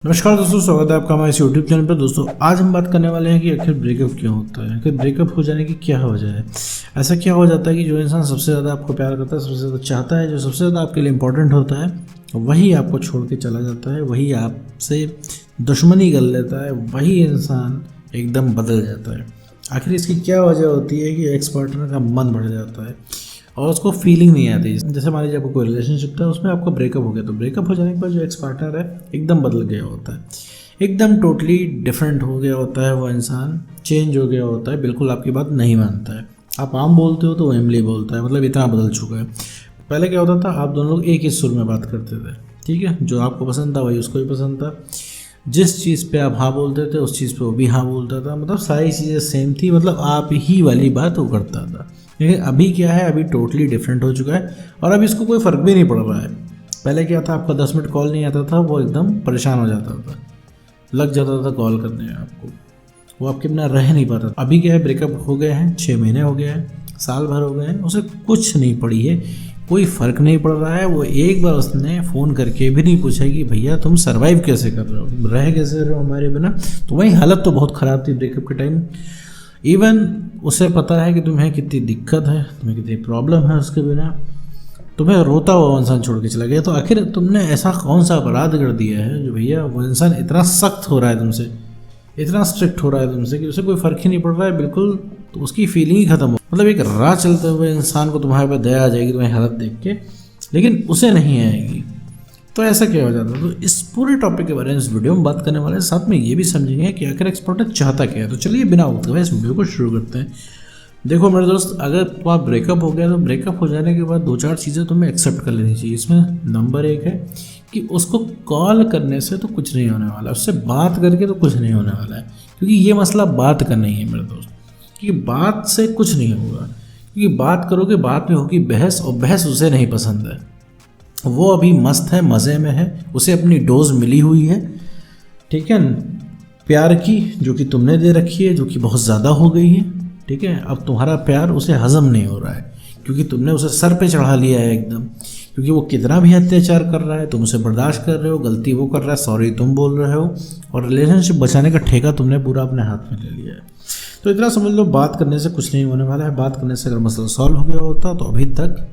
नमस्कार दोस्तों, स्वागत है आपका हमारे इस यूट्यूब चैनल पर। दोस्तों आज हम बात करने वाले हैं कि आखिर ब्रेकअप क्यों होता है, आखिर ब्रेकअप हो जाने की क्या वजह है। ऐसा क्या हो जाता है कि जो इंसान सबसे ज़्यादा आपको प्यार करता है, सबसे ज़्यादा चाहता है, जो सबसे ज़्यादा आपके लिए इम्पोर्टेंट होता है, वही आपको छोड़ के चला जाता है, वही आपसे दुश्मनी कर लेता है, वही इंसान एकदम बदल जाता है। आखिर इसकी क्या वजह होती है कि एक्स पार्टनर का मन बढ़ जाता है और उसको फीलिंग नहीं आती। जैसे मान लीजिए आपको कोई रिलेशनशिप था, उसमें आपका ब्रेकअप हो गया, तो ब्रेकअप हो जाने के बाद जो एक्स पार्टनर है एकदम बदल गया होता है, एकदम टोटली डिफरेंट हो गया होता है, वो इंसान चेंज हो गया होता है, बिल्कुल आपकी बात नहीं मानता है। आप आम बोलते हो तो वो इमली बोलता है, मतलब इतना बदल चुका है। पहले क्या होता था, आप दोनों लोग एक ही सुर में बात करते थे, ठीक है, जो आपको पसंद था वही उसको भी पसंद था, जिस चीज़ पे आप हाँ बोलते थे उस चीज़ पे वो भी हाँ बोलता था, मतलब सारी चीज़ें सेम थी, मतलब आप ही वाली बात वो करता था। लेकिन अभी क्या है, अभी टोटली डिफरेंट हो चुका है और अब इसको कोई फ़र्क भी नहीं पड़ रहा है। पहले क्या था, आपका 10 मिनट कॉल नहीं आता था, वो एकदम परेशान हो जाता था, लग जाता था कॉल करने में आपको, वो आपके बिना रह नहीं पाता। अभी क्या है, ब्रेकअप हो गए हैं, 6 महीने हो गए हैं, साल भर हो गए हैं, उसे कुछ नहीं पड़ी है, कोई फ़र्क नहीं पड़ रहा है। वो एक बार उसने फ़ोन करके भी नहीं पूछा कि भैया तुम सर्वाइव कैसे कर रहे हो, रह कैसे रहे हो हमारे बिना। तो वही हालत तो बहुत ख़राब थी ब्रेकअप के टाइम। इवन उसे पता है कि तुम्हें कितनी दिक्कत है, तुम्हें कितनी प्रॉब्लम है, उसके बिना तुम्हें रोता हुआ इंसान छोड़ के चला गया। तो आखिर तुमने ऐसा कौन सा अपराध कर दिया है जो भैया वो इंसान इतना सख्त हो रहा है तुमसे, इतना स्ट्रिक्ट हो रहा है तुमसे कि उसे कोई फ़र्क ही नहीं पड़ रहा है बिल्कुल, तो उसकी फीलिंग ही ख़त्म हो। मतलब एक राह चलते हुए इंसान को तुम्हारे पर दया आ जाएगी तुम्हारी हालत देख के, लेकिन उसे नहीं आएगी। तो ऐसा क्या हो जाता है। तो इस पूरे टॉपिक के बारे में इस वीडियो में बात करने वाले हैं, साथ में ये भी समझेंगे कि आखिर एक्स पार्टनर चाहता क्या है। तो चलिए बिना वक्त गए इस वीडियो को शुरू करते हैं। देखो मेरे दोस्त, अगर तुम्हारा ब्रेकअप हो गया तो ब्रेकअप हो जाने के बाद 2-4 चीज़ें तुम्हें एक्सेप्ट कर लेनी चाहिए। इसमें नंबर 1 है कि उसको कॉल करने से तो कुछ नहीं होने वाला, उससे बात करके तो कुछ नहीं होने वाला है, क्योंकि ये मसला बात का नहीं है मेरे दोस्त, क्योंकि बात से कुछ नहीं होगा, क्योंकि बात करोगे बाद में होगी बहस, और बहस उसे नहीं पसंद है। वो अभी मस्त है, मज़े में है, उसे अपनी डोज मिली हुई है, ठीक है, प्यार की, जो कि तुमने दे रखी है, जो कि बहुत ज़्यादा हो गई है, ठीक है। अब तुम्हारा प्यार उसे हजम नहीं हो रहा है, क्योंकि तुमने उसे सर पे चढ़ा लिया है एकदम, क्योंकि वो कितना भी अत्याचार कर रहा है तुम उसे बर्दाश्त कर रहे हो, गलती वो कर रहा है, सॉरी तुम बोल रहे हो, और रिलेशनशिप बचाने का ठेका तुमने पूरा अपने हाथ में ले लिया है। तो इतना समझ लो, बात करने से कुछ नहीं होने वाला है। बात करने से अगर मसला सॉल्व हो गया होता तो अभी तक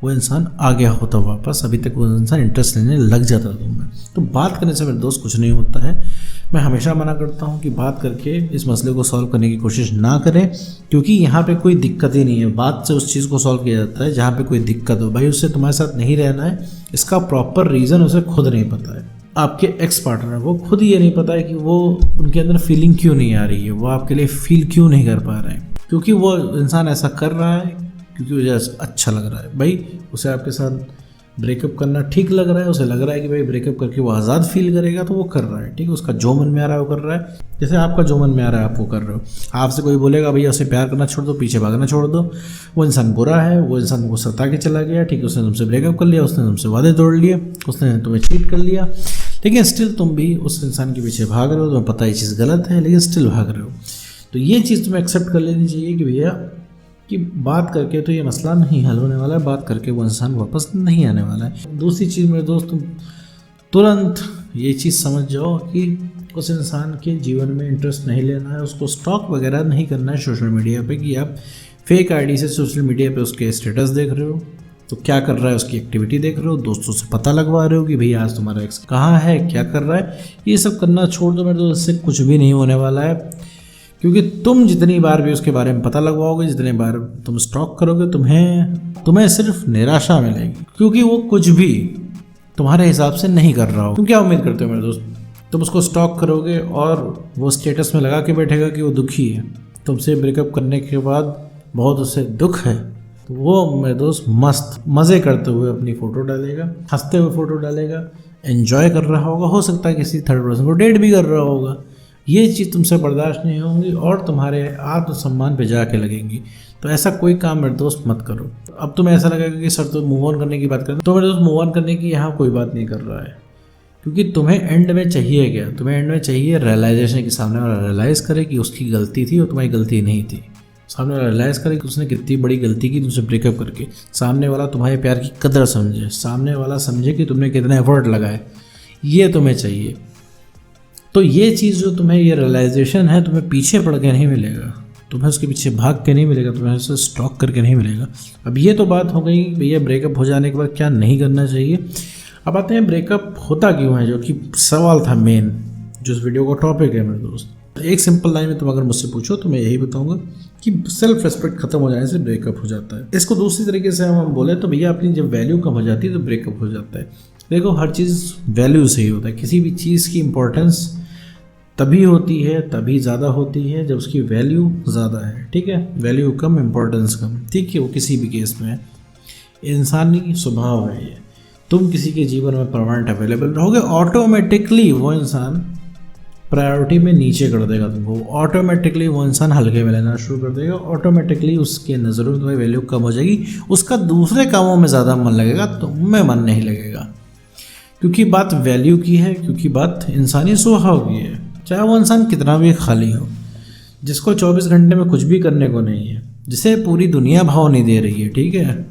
वो इंसान आ गया होता वापस, अभी तक वो इंसान इंटरेस्ट लेने लग जाता तुम्हें। तो बात करने से मेरे दोस्त कुछ नहीं होता है। मैं हमेशा मना करता हूँ कि बात करके इस मसले को सॉल्व करने की कोशिश ना करें, क्योंकि यहाँ पे कोई दिक्कत ही नहीं है। बात से उस चीज़ को सॉल्व किया जाता है जहाँ पे कोई दिक्कत हो। भाई उससे तुम्हारे साथ नहीं रहना है, इसका प्रॉपर रीज़न उसे खुद नहीं पता है। आपके एक्स पार्टनर को खुद ये नहीं पता है कि वो उनके अंदर फीलिंग क्यों नहीं आ रही है, वो आपके लिए फील क्यों नहीं कर पा रहे हैं, क्योंकि वो इंसान ऐसा कर रहा है क्योंकि मुझे अच्छा लग रहा है। भाई उसे आपके साथ ब्रेकअप करना ठीक लग रहा है, उसे लग रहा है कि भाई ब्रेकअप करके वो आज़ाद फील करेगा, तो वो कर रहा है, ठीक है। उसका जो मन में आ रहा है वो कर रहा है, जैसे आपका जो मन में आ रहा है आप वो कर रहे हो। आपसे कोई बोलेगा भैया उसे प्यार करना छोड़ दो, पीछे भागना छोड़ दो, वो इंसान बुरा है, वो इंसान को सता के चला गया, ठीक है, उसने तुमसे ब्रेकअप कर लिया, उसने तुमसे वादे तोड़ लिए, उसने तुम्हें चीट कर लिया, लेकिन स्टिल तुम भी उस इंसान के पीछे भाग रहे हो। तुम्हें पता ये चीज़ गलत है, लेकिन स्टिल भाग रहे हो। तो ये चीज़ तुम्हें एक्सेप्ट कर लेनी चाहिए कि भैया कि बात करके तो ये मसला नहीं हल होने वाला है, बात करके वो इंसान वापस नहीं आने वाला है। दूसरी चीज़ मेरे दोस्त, तुम तुरंत ये चीज़ समझ जाओ कि उस इंसान के जीवन में इंटरेस्ट नहीं लेना है, उसको स्टॉक वगैरह नहीं करना है सोशल मीडिया पे, कि आप फेक आईडी से सोशल मीडिया पे उसके स्टेटस देख रहे हो, तो क्या कर रहा है उसकी एक्टिविटी देख रहे हो, दोस्तों से पता लगवा रहे हो कि भैया आज तुम्हारा एक्स कहाँ है, क्या कर रहा है। ये सब करना छोड़ दो मेरे दोस्त, इससे कुछ भी नहीं होने वाला है, क्योंकि तुम जितनी बार भी उसके बारे में पता लगवाओगे, जितनी बार तुम स्टॉक करोगे, तुम्हें सिर्फ निराशा मिलेगी, क्योंकि वो कुछ भी तुम्हारे हिसाब से नहीं कर रहा हो। तुम क्या उम्मीद करते हो मेरे दोस्त, तुम उसको स्टॉक करोगे और वो स्टेटस में लगा के बैठेगा कि वो दुखी है, तुमसे ब्रेकअप करने के बाद बहुत उसे दुख है, तो वो मेरे दोस्त मस्त मज़े करते हुए अपनी फ़ोटो डालेगा, हंसते हुए फ़ोटो डालेगा, एन्जॉय कर रहा होगा, हो सकता है किसी थर्ड पर्सन को डेट भी कर रहा होगा। ये चीज़ तुमसे बर्दाश्त नहीं होंगी और तुम्हारे आत्मसम्मान पे जाके लगेंगी। तो ऐसा कोई काम मेरे दोस्त मत करो। अब तुम्हें ऐसा लगेगा कि सर तो मूव ऑन करने की बात करें, तो मेरे दोस्त मूव ऑन करने की यहाँ कोई बात नहीं कर रहा है, क्योंकि तुम्हें एंड में चाहिए क्या, तुम्हें एंड में चाहिए रियलाइजेशन, कि सामने वाला रियलाइज़ करे कि उसकी गलती थी और तुम्हारी गलती नहीं थी। सामने वाला रियलाइज़ करे कि उसने कितनी बड़ी गलती की तुमसे ब्रेकअप करके। सामने वाला तुम्हारे प्यार की कदर समझे, सामने वाला समझे कि तुमने कितना एफर्ट लगाए, ये तुम्हें चाहिए। तो ये चीज़ जो तुम्हें ये रियलाइजेशन है, तुम्हें पीछे पड़ के नहीं मिलेगा, तुम्हें उसके पीछे भाग के नहीं मिलेगा, तुम्हें उसे स्टॉक करके नहीं मिलेगा। अब ये तो बात हो गई भैया ब्रेकअप हो जाने के बाद क्या नहीं करना चाहिए। अब आते हैं ब्रेकअप होता क्यों है, जो कि सवाल था मेन, जो इस वीडियो का टॉपिक है मेरे दोस्त। एक सिंपल लाइन में तुम अगर मुझसे पूछो तो मैं यही बताऊंगा कि सेल्फ रिस्पेक्ट खत्म हो जाने से ब्रेकअप हो जाता है। इसको दूसरी तरीके से हम बोले तो भैया अपनी जब वैल्यू कम हो जाती है तो ब्रेकअप हो जाता है। देखो हर चीज़ वैल्यू से ही होता है, किसी भी चीज़ की इंपॉर्टेंस तभी होती है, तभी ज़्यादा होती है जब उसकी वैल्यू ज़्यादा है, ठीक है। वैल्यू कम, इंपॉर्टेंस कम, ठीक है, वो किसी भी केस में है, इंसानी स्वभाव है ये। तुम किसी के जीवन में परमानेंट अवेलेबल रहोगे, ऑटोमेटिकली वो इंसान प्रायोरिटी में नीचे कर देगा तुमको, ऑटोमेटिकली वो इंसान हल्के में लेना शुरू कर देगा, ऑटोमेटिकली उसके नज़रों में तुम्हारी वैल्यू कम हो जाएगी, उसका दूसरे कामों में ज़्यादा मन लगेगा, तुम में मन नहीं लगेगा। क्योंकि बात वैल्यू की है, क्योंकि बात इंसानी स्वभाव की है। चाहे वो इंसान कितना भी खाली हो, जिसको 24 घंटे में कुछ भी करने को नहीं है, जिसे पूरी दुनिया भाव नहीं दे रही है, ठीक है,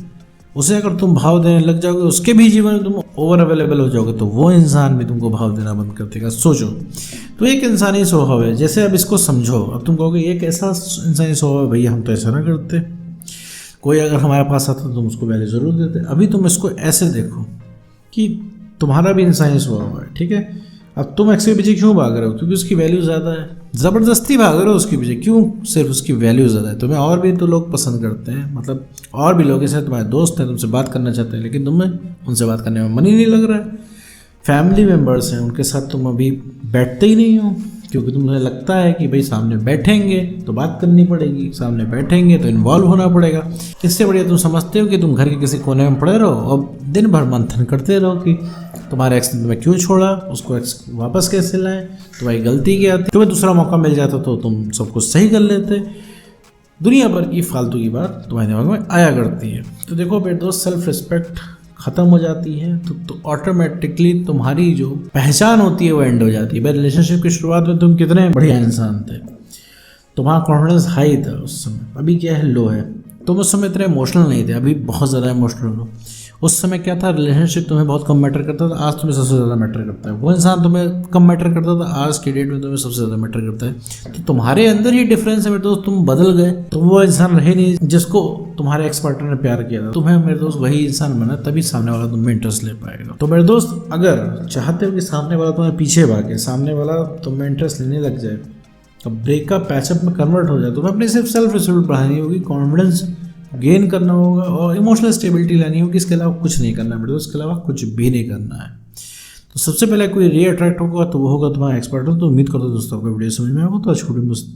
उसे अगर तुम भाव देने लग जाओगे, उसके भी जीवन में तुम ओवर अवेलेबल हो जाओगे, तो वो इंसान भी तुमको भाव देना बंद कर देगा। सोचो, तो एक इंसानी स्वभाव है। जैसे अब इसको समझो, अब तुम कहोगे ये कैसा इंसानी स्वभाव है भैया, हम तो ऐसा ना करते, कोई अगर हमारे पास आता तो तुम उसको वैल्यू ज़रूर देते। अभी तुम इसको ऐसे देखो कि तुम्हारा भी इंसानी स्वभाव है, ठीक है। अब तुम एक्स के पीछे क्यों भाग रहे हो? क्योंकि उसकी वैल्यू ज़्यादा है, ज़बरदस्ती भाग रहे हो उसके पीछे। क्यों? सिर्फ उसकी वैल्यू ज़्यादा है। तुम्हें और भी तो लोग पसंद करते हैं, मतलब और भी लोग जैसे तुम्हारे दोस्त हैं, तुमसे बात करना चाहते हैं, लेकिन तुम्हें उनसे बात करने में मन ही नहीं लग रहा है। फैमिली मेम्बर्स हैं, उनके साथ तुम अभी बैठते ही नहीं हो, क्योंकि तुम्हें लगता है कि भाई सामने बैठेंगे तो बात करनी पड़ेगी, सामने बैठेंगे तो इन्वॉल्व होना पड़ेगा। इससे बढ़िया तुम समझते हो कि तुम घर के किसी कोने में पड़े रहो और दिन भर मंथन करते रहो कि तुम्हारे एक्स ने तुम्हें क्यों छोड़ा, उसको एक्स वापस कैसे लाएं, तुम्हारी गलती क्या थी, तुम्हें दूसरा मौका मिल जाता तो तुम सब कुछ सही कर लेते। दुनिया भर की फालतू की बात तुम्हारे दिमाग में आया करती है। तो देखो मेरे दोस्त, सेल्फ रिस्पेक्ट ख़त्म हो जाती है तो ऑटोमेटिकली तुम्हारी जो पहचान होती है वो एंड हो जाती है। भाई रिलेशनशिप की शुरुआत में तुम कितने बढ़िया इंसान थे, तुम्हारा कॉन्फिडेंस हाई था उस समय, अभी क्या है, लो है। तुम उस समय इतने इमोशनल नहीं थे, अभी बहुत ज़्यादा इमोशनल हो। उस समय क्या था, रिलेशनशिप तुम्हें बहुत कम मैटर करता था, आज तुम्हें सबसे ज़्यादा मैटर करता है। वो इंसान तुम्हें कम मैटर करता था, आज की डेट में तुम्हें सबसे ज़्यादा मैटर करता है। तो तुम्हारे अंदर ही डिफरेंस है मेरे दोस्त, तुम बदल गए, तुम वो इंसान रहे नहीं जिसको तुम्हारे एक्स पार्टनर ने प्यार किया था। तुम्हें मेरे दोस्त वही इंसान बना, तभी सामने वाला तुम्हें इंटरेस्ट ले पाएगा। तो मेरे दोस्त, अगर चाहते हो कि सामने वाला तुम्हें पीछे भागे, सामने वाला तुम्हें इंटरेस्ट लेने लग जाए, तो ब्रेकअप पैचअप में कन्वर्ट हो जाए, तुम्हें अपनी सिर्फ सेल्फ रिस्पेक्ट बढ़ानी होगी, कॉन्फिडेंस गेन करना होगा और इमोशनल स्टेबिलिटी लानी होगी। इसके अलावा कुछ नहीं करना है बेटा, इसके अलावा कुछ भी नहीं करना है। तो सबसे पहले कोई री अट्रैक्ट होगा तो वो होगा तुम्हारा एक्सपर्ट। तो उम्मीद करता हूँ दोस्तों आपको वीडियो समझ में आएगा। तो आज छोटी मस्त